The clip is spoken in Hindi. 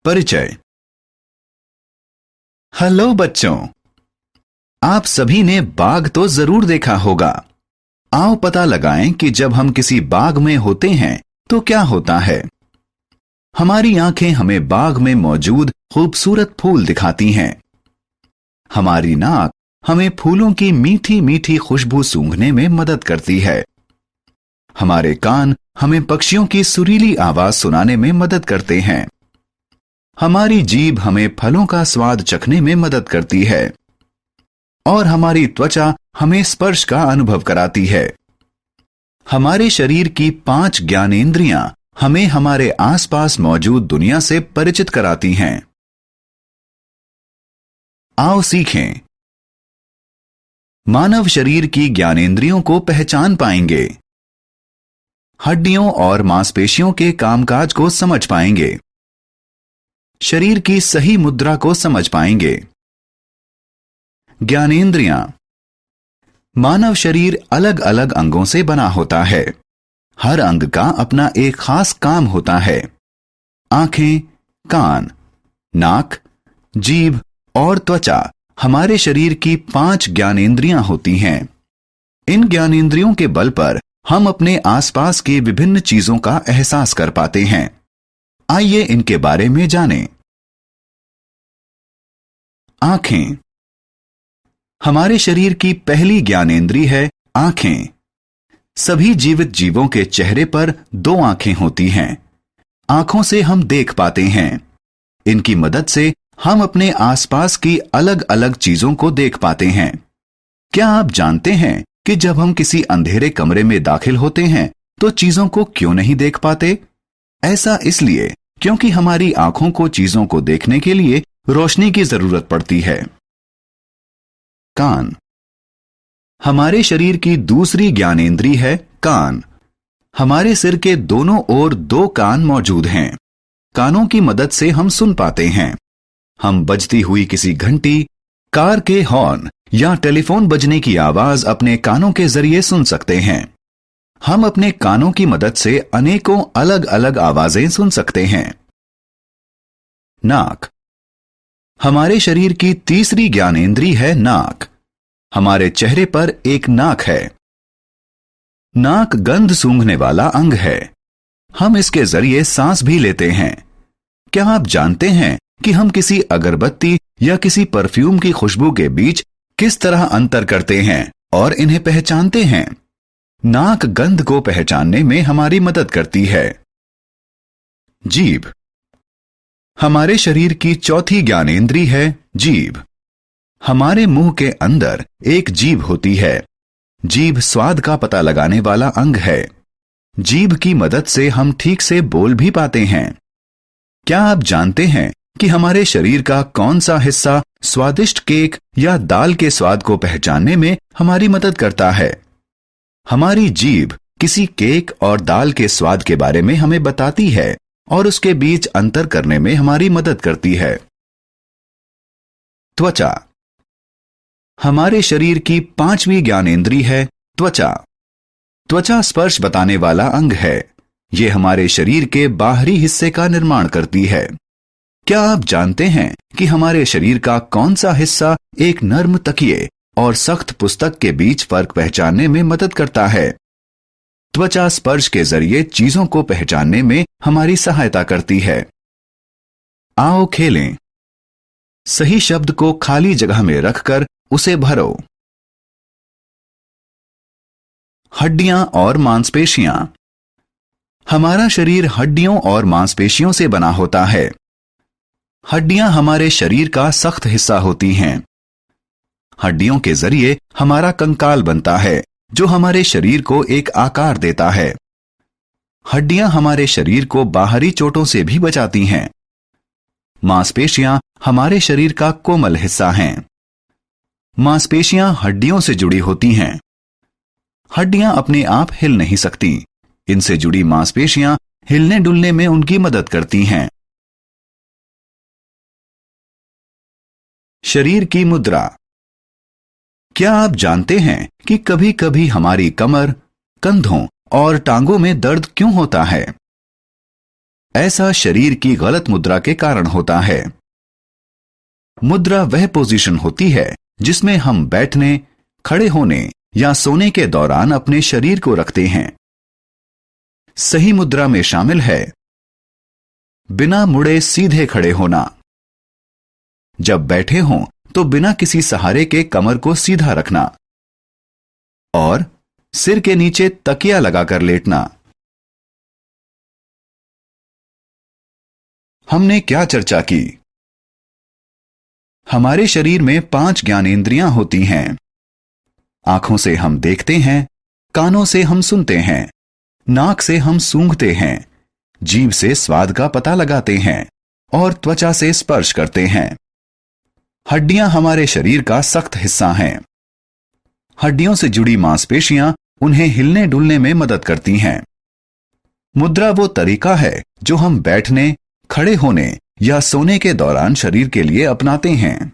परिचय। हेलो बच्चों, आप सभी ने बाघ तो जरूर देखा होगा। आओ पता लगाएं कि जब हम किसी बाग में होते हैं तो क्या होता है। हमारी आंखें हमें बाग में मौजूद खूबसूरत फूल दिखाती हैं। हमारी नाक हमें फूलों की मीठी मीठी खुशबू सूंघने में मदद करती है। हमारे कान हमें पक्षियों की सुरीली आवाज सुनाने में मदद करते हैं। हमारी जीभ हमें फलों का स्वाद चखने में मदद करती है और हमारी त्वचा हमें स्पर्श का अनुभव कराती है। हमारे शरीर की 5 ज्ञानेंद्रियां हमें हमारे आसपास मौजूद दुनिया से परिचित कराती हैं। आओ सीखें। मानव शरीर की ज्ञानेंद्रियों को पहचान पाएंगे। हड्डियों और मांसपेशियों के कामकाज को समझ पाएंगे। शरीर की सही मुद्रा को समझ पाएंगे। ज्ञानेंद्रियां। मानव शरीर अलग अलग अंगों से बना होता है। हर अंग का अपना एक खास काम होता है। आंखें, कान, नाक, जीभ और त्वचा हमारे शरीर की 5 ज्ञानेंद्रियां होती हैं। इन ज्ञानेंद्रियों के बल पर हम अपने आसपास की विभिन्न चीजों का एहसास कर पाते हैं। आइए इनके बारे में जानें। आंखें। हमारे शरीर की पहली ज्ञानेंद्रिय है आंखें। सभी जीवित जीवों के चेहरे पर 2 आंखें होती हैं। आंखों से हम देख पाते हैं। इनकी मदद से हम अपने आसपास की अलग अलग चीजों को देख पाते हैं। क्या आप जानते हैं कि जब हम किसी अंधेरे कमरे में दाखिल होते हैं तो चीजों को क्यों नहीं देख पाते? ऐसा इसलिए क्योंकि हमारी आंखों को चीजों को देखने के लिए रोशनी की जरूरत पड़ती है। कान। हमारे शरीर की दूसरी ज्ञानेंद्रिय है कान। हमारे सिर के दोनों ओर 2 कान मौजूद हैं। कानों की मदद से हम सुन पाते हैं। हम बजती हुई किसी घंटी, कार के हॉर्न या टेलीफोन बजने की आवाज अपने कानों के जरिए सुन सकते हैं। हम अपने कानों की मदद से अनेकों अलग अलग आवाजें सुन सकते हैं। नाक। हमारे शरीर की तीसरी ज्ञानेंद्रिय है नाक। हमारे चेहरे पर एक नाक है। नाक गंध सूंघने वाला अंग है। हम इसके जरिए सांस भी लेते हैं। क्या आप जानते हैं कि हम किसी अगरबत्ती या किसी परफ्यूम की खुशबू के बीच किस तरह अंतर करते हैं और इन्हें पहचानते हैं? नाक गंध को पहचानने में हमारी मदद करती है। जीभ। हमारे शरीर की चौथी ज्ञानेंद्रिय है जीभ। हमारे मुंह के अंदर एक जीभ होती है। जीभ स्वाद का पता लगाने वाला अंग है। जीभ की मदद से हम ठीक से बोल भी पाते हैं। क्या आप जानते हैं कि हमारे शरीर का कौन सा हिस्सा स्वादिष्ट केक या दाल के स्वाद को पहचानने में हमारी मदद करता है? हमारी जीभ किसी केक और दाल के स्वाद के बारे में हमें बताती है और उसके बीच अंतर करने में हमारी मदद करती है। त्वचा। हमारे शरीर की 5वीं ज्ञानेंद्रिय है त्वचा। त्वचा स्पर्श बताने वाला अंग है। यह हमारे शरीर के बाहरी हिस्से का निर्माण करती है। क्या आप जानते हैं कि हमारे शरीर का कौन सा हिस्सा एक नर्म तकिए और सख्त पुस्तक के बीच फर्क पहचानने में मदद करता है? त्वचा स्पर्श के जरिए चीजों को पहचानने में हमारी सहायता करती है। आओ खेलें। सही शब्द को खाली जगह में रखकर उसे भरो। हड्डियां और मांसपेशियां। हमारा शरीर हड्डियों और मांसपेशियों से बना होता है। हड्डियां हमारे शरीर का सख्त हिस्सा होती हैं। हड्डियों के जरिए हमारा कंकाल बनता है जो हमारे शरीर को एक आकार देता है। हड्डियां हमारे शरीर को बाहरी चोटों से भी बचाती हैं। मांसपेशियां हमारे शरीर का कोमल हिस्सा हैं। मांसपेशियां हड्डियों से जुड़ी होती हैं। हड्डियां अपने आप हिल नहीं सकती। इनसे जुड़ी मांसपेशियां हिलने डुलने में उनकी मदद करती हैं। शरीर की मुद्रा। क्या आप जानते हैं कि कभी कभी हमारी कमर, कंधों और टांगों में दर्द क्यों होता है? ऐसा शरीर की गलत मुद्रा के कारण होता है। मुद्रा वह पोजीशन होती है जिसमें हम बैठने, खड़े होने या सोने के दौरान अपने शरीर को रखते हैं। सही मुद्रा में शामिल है बिना मुड़े सीधे खड़े होना। जब बैठे हों तो बिना किसी सहारे के कमर को सीधा रखना और सिर के नीचे तकिया लगाकर लेटना। हमने क्या चर्चा की? हमारे शरीर में 5 ज्ञानेंद्रियां होती हैं। आंखों से हम देखते हैं, कानों से हम सुनते हैं, नाक से हम सूंघते हैं, जीभ से स्वाद का पता लगाते हैं और त्वचा से स्पर्श करते हैं। हड्डियां हमारे शरीर का सख्त हिस्सा हैं। हड्डियों से जुड़ी मांसपेशियां उन्हें हिलने डुलने में मदद करती हैं। मुद्रा वो तरीका है जो हम बैठने, खड़े होने या सोने के दौरान शरीर के लिए अपनाते हैं।